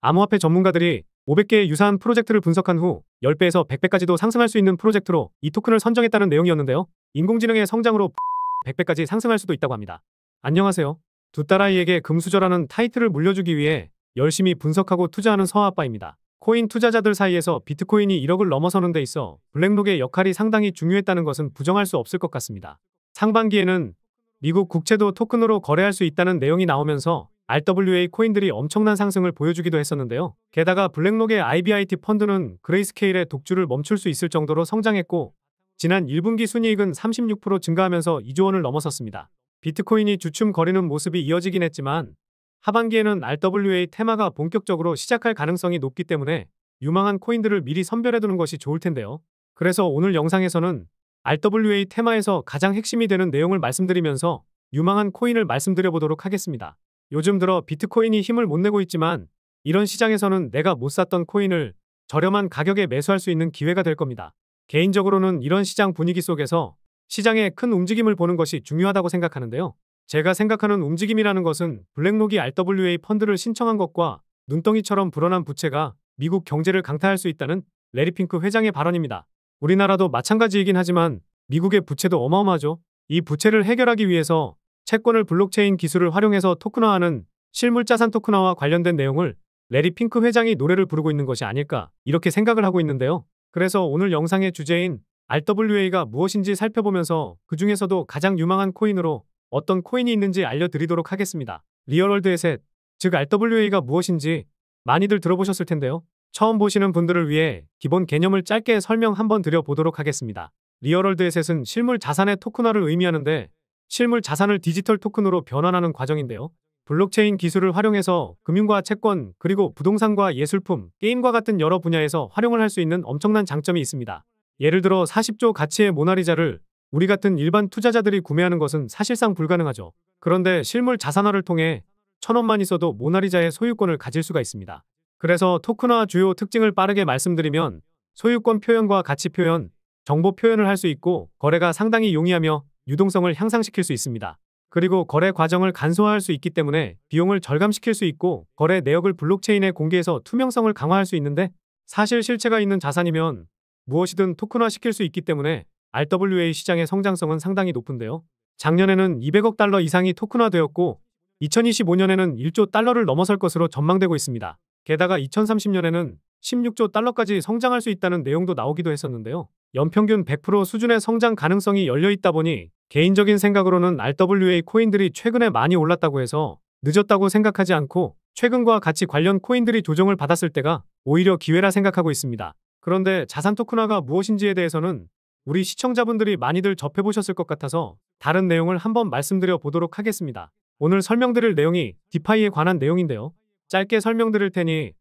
암호화폐 전문가들이 500개의 유사한 프로젝트를 분석한 후 10배에서 100배까지도 상승할 수 있는 프로젝트로 이 토큰을 선정했다는 내용이었는데요. 인공지능의 성장으로 100배까지 상승할 수도 있다고 합니다. 안녕하세요. 두 딸아이에게 금수저라는 타이틀을 물려주기 위해 열심히 분석하고 투자하는 서아빠입니다. 코인 투자자들 사이에서 비트코인이 1억을 넘어서는 데 있어 블랙록의 역할이 상당히 중요했다는 것은 부정할 수 없을 것 같습니다. 상반기에는 미국 국채도 토큰으로 거래할 수 있다는 내용이 나오면서 RWA 코인들이 엄청난 상승을 보여주기도 했었는데요. 게다가 블랙록의 IBIT 펀드는 그레이스케일의 독주를 멈출 수 있을 정도로 성장했고 지난 1분기 순이익은 36% 증가하면서 2조 원을 넘어섰습니다. 비트코인이 주춤 거리는 모습이 이어지긴 했지만 하반기에는 RWA 테마가 본격적으로 시작할 가능성이 높기 때문에 유망한 코인들을 미리 선별해두는 것이 좋을 텐데요. 그래서 오늘 영상에서는 RWA 테마에서 가장 핵심이 되는 내용을 말씀드리면서 유망한 코인을 말씀드려보도록 하겠습니다. 요즘 들어 비트코인이 힘을 못 내고 있지만 이런 시장에서는 내가 못 샀던 코인을 저렴한 가격에 매수할 수 있는 기회가 될 겁니다. 개인적으로는 이런 시장 분위기 속에서 시장의 큰 움직임을 보는 것이 중요하다고 생각하는데요. 제가 생각하는 움직임이라는 것은 블랙록이 RWA 펀드를 신청한 것과 눈덩이처럼 불어난 부채가 미국 경제를 강타할 수 있다는 레리 핑크 회장의 발언입니다. 우리나라도 마찬가지이긴 하지만 미국의 부채도 어마어마하죠. 이 부채를 해결하기 위해서 채권을 블록체인 기술을 활용해서 토큰화하는 실물자산 토큰화와 관련된 내용을 레리 핑크 회장이 노래를 부르고 있는 것이 아닐까 이렇게 생각을 하고 있는데요. 그래서 오늘 영상의 주제인 RWA가 무엇인지 살펴보면서 그 중에서도 가장 유망한 코인으로 어떤 코인이 있는지 알려드리도록 하겠습니다. 리얼월드 에셋, 즉 RWA가 무엇인지 많이들 들어보셨을 텐데요. 처음 보시는 분들을 위해 기본 개념을 짧게 설명 한번 드려보도록 하겠습니다. 리얼월드 에셋은 실물 자산의 토큰화를 의미하는데 실물 자산을 디지털 토큰으로 변환하는 과정인데요. 블록체인 기술을 활용해서 금융과 채권, 그리고 부동산과 예술품, 게임과 같은 여러 분야에서 활용을 할 수 있는 엄청난 장점이 있습니다. 예를 들어 40조 가치의 모나리자를 우리 같은 일반 투자자들이 구매하는 것은 사실상 불가능하죠. 그런데 실물 자산화를 통해 1,000원만 있어도 모나리자의 소유권을 가질 수가 있습니다. 그래서 토큰화 주요 특징을 빠르게 말씀드리면 소유권 표현과 가치 표현, 정보 표현을 할 수 있고 거래가 상당히 용이하며 유동성을 향상시킬 수 있습니다. 그리고 거래 과정을 간소화할 수 있기 때문에 비용을 절감시킬 수 있고 거래 내역을 블록체인에 공개해서 투명성을 강화할 수 있는데 사실 실체가 있는 자산이면 무엇이든 토큰화 시킬 수 있기 때문에 RWA 시장의 성장성은 상당히 높은데요. 작년에는 200억 달러 이상이 토큰화되었고 2025년에는 1조 달러를 넘어설 것으로 전망되고 있습니다. 게다가 2030년에는 16조 달러까지 성장할 수 있다는 내용도 나오기도 했었는데요. 연평균 100% 수준의 성장 가능성이 열려있다 보니 개인적인 생각으로는 RWA 코인들이 최근에 많이 올랐다고 해서 늦었다고 생각하지 않고 최근과 같이 관련 코인들이 조정을 받았을 때가 오히려 기회라 생각하고 있습니다. 그런데 자산 토큰화가 무엇인지에 대해서는 우리 시청자분들이 많이들 접해보셨을 것 같아서 다른 내용을 한번 말씀드려 보도록 하겠습니다. 오늘 설명드릴 내용이 디파이에 관한 내용인데요. 짧게 설명드릴 테니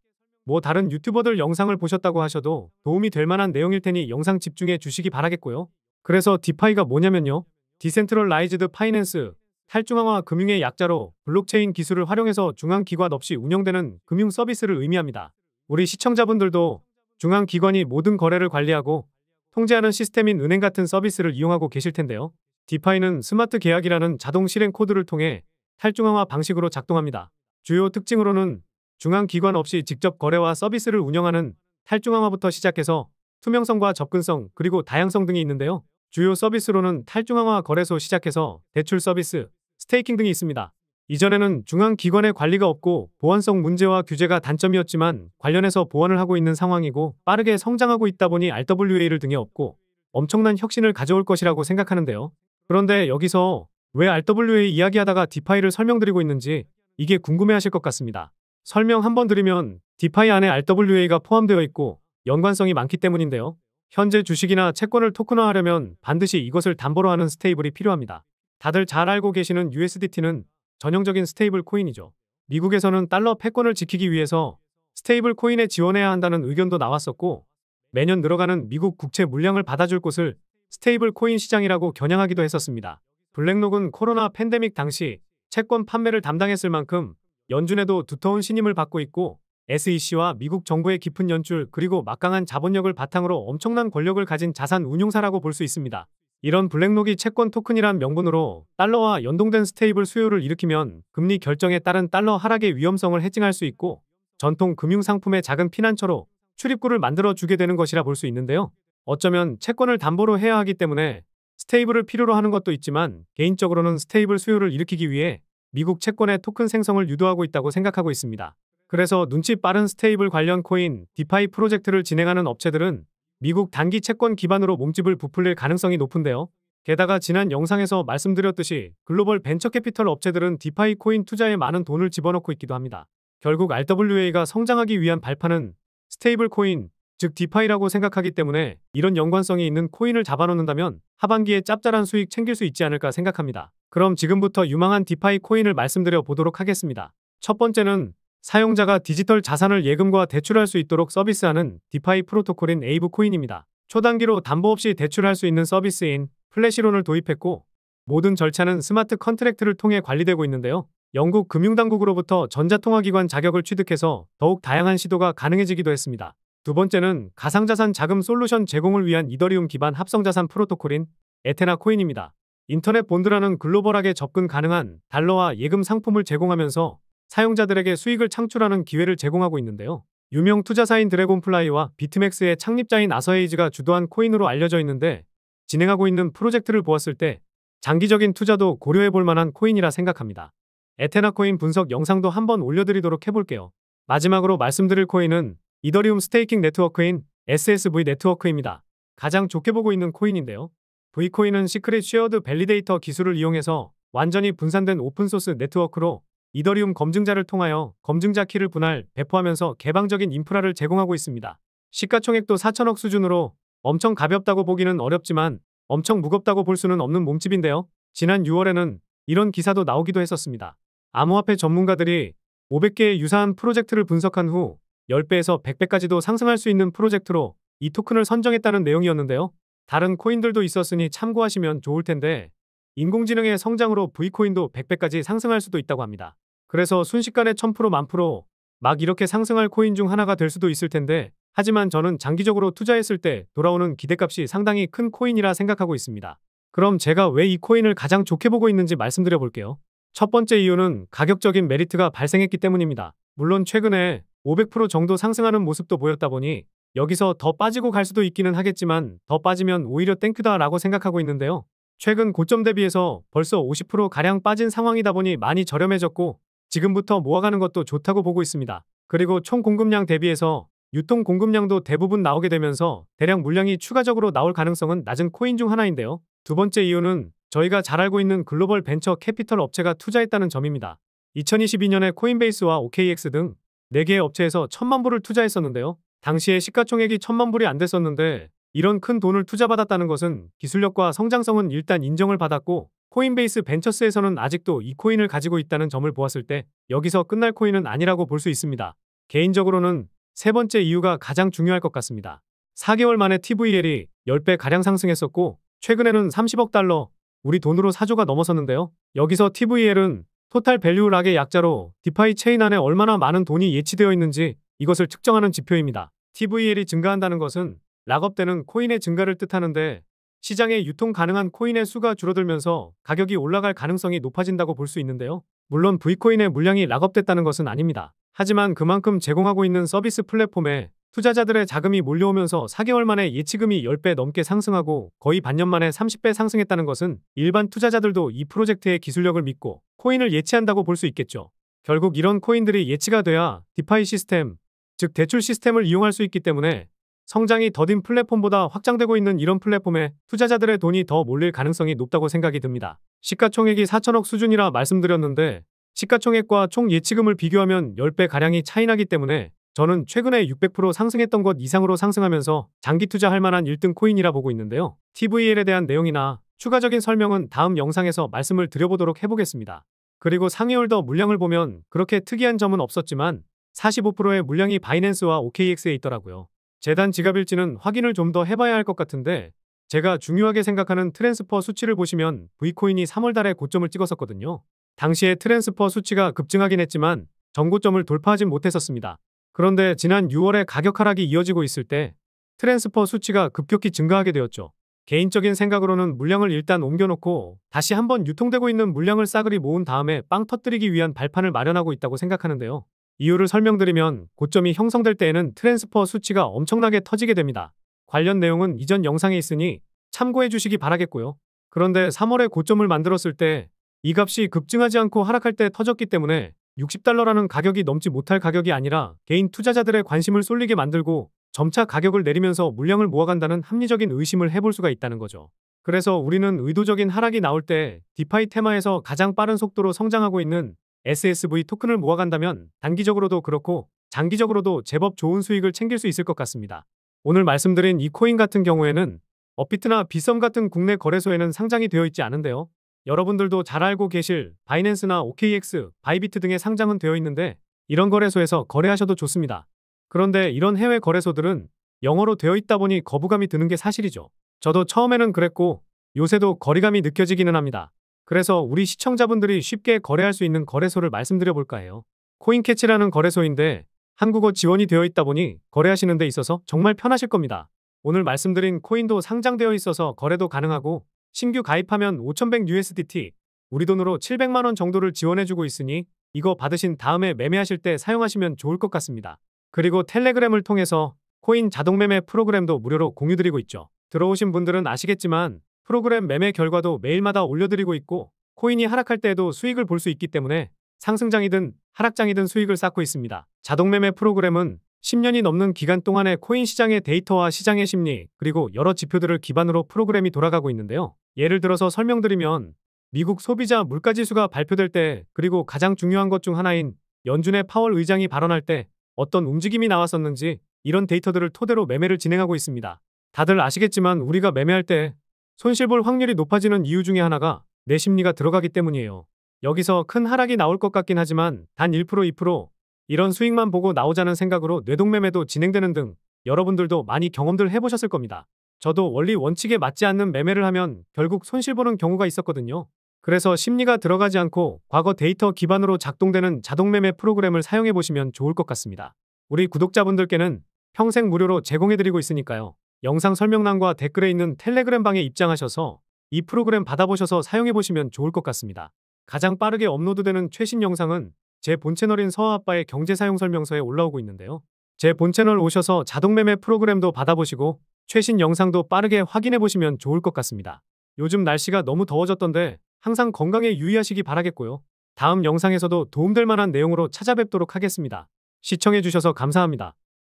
다른 유튜버들 영상을 보셨다고 하셔도 도움이 될 만한 내용일 테니 영상 집중해 주시기 바라겠고요. 그래서 디파이가 뭐냐면요. 디센트럴라이즈드 파이낸스, 탈중앙화 금융의 약자로 블록체인 기술을 활용해서 중앙기관 없이 운영되는 금융 서비스를 의미합니다. 우리 시청자분들도 중앙기관이 모든 거래를 관리하고 통제하는 시스템인 은행 같은 서비스를 이용하고 계실 텐데요. 디파이는 스마트 계약이라는 자동 실행 코드를 통해 탈중앙화 방식으로 작동합니다. 주요 특징으로는 중앙기관 없이 직접 거래와 서비스를 운영하는 탈중앙화부터 시작해서 투명성과 접근성 그리고 다양성 등이 있는데요. 주요 서비스로는 탈중앙화 거래소 시작해서 대출 서비스, 스테이킹 등이 있습니다. 이전에는 중앙기관의 관리가 없고 보안성 문제와 규제가 단점이었지만 관련해서 보완을 하고 있는 상황이고 빠르게 성장하고 있다 보니 RWA를 등에 업고 엄청난 혁신을 가져올 것이라고 생각하는데요. 그런데 여기서 왜 RWA 이야기하다가 디파이를 설명드리고 있는지 이게 궁금해하실 것 같습니다. 설명 한번 드리면 디파이 안에 RWA가 포함되어 있고 연관성이 많기 때문인데요. 현재 주식이나 채권을 토큰화하려면 반드시 이것을 담보로 하는 스테이블이 필요합니다. 다들 잘 알고 계시는 USDT는 전형적인 스테이블 코인이죠. 미국에서는 달러 패권을 지키기 위해서 스테이블 코인에 지원해야 한다는 의견도 나왔었고 매년 늘어가는 미국 국채 물량을 받아줄 곳을 스테이블 코인 시장이라고 겨냥하기도 했었습니다. 블랙록은 코로나 팬데믹 당시 채권 판매를 담당했을 만큼 연준에도 두터운 신임을 받고 있고 SEC와 미국 정부의 깊은 연출 그리고 막강한 자본력을 바탕으로 엄청난 권력을 가진 자산 운용사라고 볼 수 있습니다. 이런 블랙록이 채권 토큰이란 명분으로 달러와 연동된 스테이블 수요를 일으키면 금리 결정에 따른 달러 하락의 위험성을 해칭할 수 있고 전통 금융상품의 작은 피난처로 출입구를 만들어 주게 되는 것이라 볼 수 있는데요. 어쩌면 채권을 담보로 해야 하기 때문에 스테이블을 필요로 하는 것도 있지만 개인적으로는 스테이블 수요를 일으키기 위해 미국 채권의 토큰 생성을 유도하고 있다고 생각하고 있습니다. 그래서 눈치 빠른 스테이블 관련 코인, 디파이 프로젝트를 진행하는 업체들은 미국 단기 채권 기반으로 몸집을 부풀릴 가능성이 높은데요. 게다가 지난 영상에서 말씀드렸듯이 글로벌 벤처 캐피털 업체들은 디파이 코인 투자에 많은 돈을 집어넣고 있기도 합니다. 결국 RWA가 성장하기 위한 발판은 스테이블 코인, 즉 디파이라고 생각하기 때문에 이런 연관성이 있는 코인을 잡아놓는다면 하반기에 짭짤한 수익 챙길 수 있지 않을까 생각합니다. 그럼 지금부터 유망한 디파이 코인을 말씀드려 보도록 하겠습니다. 첫 번째는 사용자가 디지털 자산을 예금과 대출할 수 있도록 서비스하는 디파이 프로토콜인 에이브 코인입니다. 초단기로 담보 없이 대출할 수 있는 서비스인 플래시론을 도입했고 모든 절차는 스마트 컨트랙트를 통해 관리되고 있는데요. 영국 금융당국으로부터 전자통화기관 자격을 취득해서 더욱 다양한 시도가 가능해지기도 했습니다. 두 번째는 가상자산 자금 솔루션 제공을 위한 이더리움 기반 합성자산 프로토콜인 에테나 코인입니다. 인터넷 본드라는 글로벌하게 접근 가능한 달러화 예금 상품을 제공하면서 사용자들에게 수익을 창출하는 기회를 제공하고 있는데요. 유명 투자사인 드래곤플라이와 비트맥스의 창립자인 아서에이즈가 주도한 코인으로 알려져 있는데 진행하고 있는 프로젝트를 보았을 때 장기적인 투자도 고려해 볼 만한 코인이라 생각합니다. 에테나 코인 분석 영상도 한번 올려드리도록 해볼게요. 마지막으로 말씀드릴 코인은 이더리움 스테이킹 네트워크인 SSV 네트워크입니다. 가장 좋게 보고 있는 코인인데요. V코인은 시크릿 쉐어드 밸리데이터 기술을 이용해서 완전히 분산된 오픈소스 네트워크로 이더리움 검증자를 통하여 검증자 키를 분할, 배포하면서 개방적인 인프라를 제공하고 있습니다. 시가총액도 4천억 수준으로 엄청 가볍다고 보기는 어렵지만 엄청 무겁다고 볼 수는 없는 몸집인데요. 지난 6월에는 이런 기사도 나오기도 했었습니다. 암호화폐 전문가들이 500개의 유사한 프로젝트를 분석한 후 10배에서 100배까지도 상승할 수 있는 프로젝트로 이 토큰을 선정했다는 내용이었는데요. 다른 코인들도 있었으니 참고하시면 좋을 텐데 인공지능의 성장으로 V코인도 100배까지 상승할 수도 있다고 합니다. 그래서 순식간에 1000% 1000% 막 이렇게 상승할 코인 중 하나가 될 수도 있을 텐데 하지만 저는 장기적으로 투자했을 때 돌아오는 기대값이 상당히 큰 코인이라 생각하고 있습니다. 그럼 제가 왜 이 코인을 가장 좋게 보고 있는지 말씀드려 볼게요. 첫 번째 이유는 가격적인 메리트가 발생했기 때문입니다. 물론 최근에 500% 정도 상승하는 모습도 보였다 보니 여기서 더 빠지고 갈 수도 있기는 하겠지만 더 빠지면 오히려 땡큐다 라고 생각하고 있는데요. 최근 고점 대비해서 벌써 50%가량 빠진 상황이다 보니 많이 저렴해졌고 지금부터 모아가는 것도 좋다고 보고 있습니다. 그리고 총 공급량 대비해서 유통 공급량도 대부분 나오게 되면서 대량 물량이 추가적으로 나올 가능성은 낮은 코인 중 하나인데요. 두 번째 이유는 저희가 잘 알고 있는 글로벌 벤처 캐피털 업체가 투자했다는 점입니다. 2022년에 코인베이스와 OKX 등 4개의 업체에서 1000만 불을 투자했었는데요. 당시에 시가총액이 1000만 불이 안 됐었는데 이런 큰 돈을 투자받았다는 것은 기술력과 성장성은 일단 인정을 받았고 코인베이스 벤처스에서는 아직도 이 코인을 가지고 있다는 점을 보았을 때 여기서 끝날 코인은 아니라고 볼 수 있습니다. 개인적으로는 세 번째 이유가 가장 중요할 것 같습니다. 4개월 만에 TVL이 10배가량 상승했었고 최근에는 30억 달러, 우리 돈으로 4조가 넘어섰는데요. 여기서 TVL은 토탈 밸류 락의 약자로 디파이 체인 안에 얼마나 많은 돈이 예치되어 있는지 이것을 측정하는 지표입니다. TVL이 증가한다는 것은 락업되는 코인의 증가를 뜻하는데 시장에 유통 가능한 코인의 수가 줄어들면서 가격이 올라갈 가능성이 높아진다고 볼 수 있는데요. 물론 V코인의 물량이 락업됐다는 것은 아닙니다. 하지만 그만큼 제공하고 있는 서비스 플랫폼에 투자자들의 자금이 몰려오면서 4개월 만에 예치금이 10배 넘게 상승하고 거의 반년 만에 30배 상승했다는 것은 일반 투자자들도 이 프로젝트의 기술력을 믿고 코인을 예치한다고 볼 수 있겠죠. 결국 이런 코인들이 예치가 돼야 디파이 시스템, 즉 대출 시스템을 이용할 수 있기 때문에 성장이 더딘 플랫폼보다 확장되고 있는 이런 플랫폼에 투자자들의 돈이 더 몰릴 가능성이 높다고 생각이 듭니다. 시가총액이 4천억 수준이라 말씀드렸는데 시가총액과 총 예치금을 비교하면 10배가량이 차이나기 때문에 저는 최근에 600% 상승했던 것 이상으로 상승하면서 장기 투자할 만한 1등 코인이라 보고 있는데요. TVL에 대한 내용이나 추가적인 설명은 다음 영상에서 말씀을 드려보도록 해보겠습니다. 그리고 상위홀더 물량을 보면 그렇게 특이한 점은 없었지만 45%의 물량이 바이낸스와 OKX에 있더라고요. 재단 지갑일지는 확인을 좀 더 해봐야 할 것 같은데 제가 중요하게 생각하는 트랜스퍼 수치를 보시면 V코인이 3월 달에 고점을 찍었었거든요. 당시에 트랜스퍼 수치가 급증하긴 했지만 전고점을 돌파하진 못했었습니다. 그런데 지난 6월에 가격 하락이 이어지고 있을 때 트랜스퍼 수치가 급격히 증가하게 되었죠. 개인적인 생각으로는 물량을 일단 옮겨놓고 다시 한번 유통되고 있는 물량을 싸그리 모은 다음에 빵 터뜨리기 위한 발판을 마련하고 있다고 생각하는데요. 이유를 설명드리면 고점이 형성될 때에는 트랜스퍼 수치가 엄청나게 터지게 됩니다. 관련 내용은 이전 영상에 있으니 참고해 주시기 바라겠고요. 그런데 3월에 고점을 만들었을 때 이 값이 급증하지 않고 하락할 때 터졌기 때문에 $60라는 가격이 넘지 못할 가격이 아니라 개인 투자자들의 관심을 쏠리게 만들고 점차 가격을 내리면서 물량을 모아간다는 합리적인 의심을 해볼 수가 있다는 거죠. 그래서 우리는 의도적인 하락이 나올 때 디파이 테마에서 가장 빠른 속도로 성장하고 있는 SSV 토큰을 모아간다면 단기적으로도 그렇고 장기적으로도 제법 좋은 수익을 챙길 수 있을 것 같습니다. 오늘 말씀드린 이 코인 같은 경우에는 업비트나 빗썸 같은 국내 거래소에는 상장이 되어 있지 않은데요. 여러분들도 잘 알고 계실 바이낸스나 OKX, 바이비트 등의 상장은 되어 있는데 이런 거래소에서 거래하셔도 좋습니다. 그런데 이런 해외 거래소들은 영어로 되어 있다 보니 거부감이 드는 게 사실이죠. 저도 처음에는 그랬고 요새도 거리감이 느껴지기는 합니다. 그래서 우리 시청자분들이 쉽게 거래할 수 있는 거래소를 말씀드려 볼까 해요. 코인캐치라는 거래소인데 한국어 지원이 되어 있다 보니 거래하시는 데 있어서 정말 편하실 겁니다. 오늘 말씀드린 코인도 상장되어 있어서 거래도 가능하고 신규 가입하면 5100USDT, 우리 돈으로 700만 원 정도를 지원해주고 있으니 이거 받으신 다음에 매매하실 때 사용하시면 좋을 것 같습니다. 그리고 텔레그램을 통해서 코인 자동 매매 프로그램도 무료로 공유드리고 있죠. 들어오신 분들은 아시겠지만 프로그램 매매 결과도 매일마다 올려드리고 있고 코인이 하락할 때에도 수익을 볼 수 있기 때문에 상승장이든 하락장이든 수익을 쌓고 있습니다. 자동 매매 프로그램은 10년이 넘는 기간 동안의 코인 시장의 데이터와 시장의 심리, 그리고 여러 지표들을 기반으로 프로그램이 돌아가고 있는데요. 예를 들어서 설명드리면 미국 소비자 물가지수가 발표될 때, 그리고 가장 중요한 것 중 하나인 연준의 파월 의장이 발언할 때 어떤 움직임이 나왔었는지 이런 데이터들을 토대로 매매를 진행하고 있습니다. 다들 아시겠지만 우리가 매매할 때 손실 볼 확률이 높아지는 이유 중에 하나가 내 심리가 들어가기 때문이에요. 여기서 큰 하락이 나올 것 같긴 하지만 단 1%, 2% 이런 수익만 보고 나오자는 생각으로 뇌동매매도 진행되는 등 여러분들도 많이 경험들 해보셨을 겁니다. 저도 원리 원칙에 맞지 않는 매매를 하면 결국 손실 보는 경우가 있었거든요. 그래서 심리가 들어가지 않고 과거 데이터 기반으로 작동되는 자동매매 프로그램을 사용해보시면 좋을 것 같습니다. 우리 구독자분들께는 평생 무료로 제공해드리고 있으니까요. 영상 설명란과 댓글에 있는 텔레그램 방에 입장하셔서 이 프로그램 받아보셔서 사용해보시면 좋을 것 같습니다. 가장 빠르게 업로드되는 최신 영상은 제 본 채널인 서아빠의 경제사용설명서에 올라오고 있는데요. 제 본 채널 오셔서 자동매매 프로그램도 받아보시고 최신 영상도 빠르게 확인해보시면 좋을 것 같습니다. 요즘 날씨가 너무 더워졌던데 항상 건강에 유의하시기 바라겠고요. 다음 영상에서도 도움될 만한 내용으로 찾아뵙도록 하겠습니다. 시청해주셔서 감사합니다.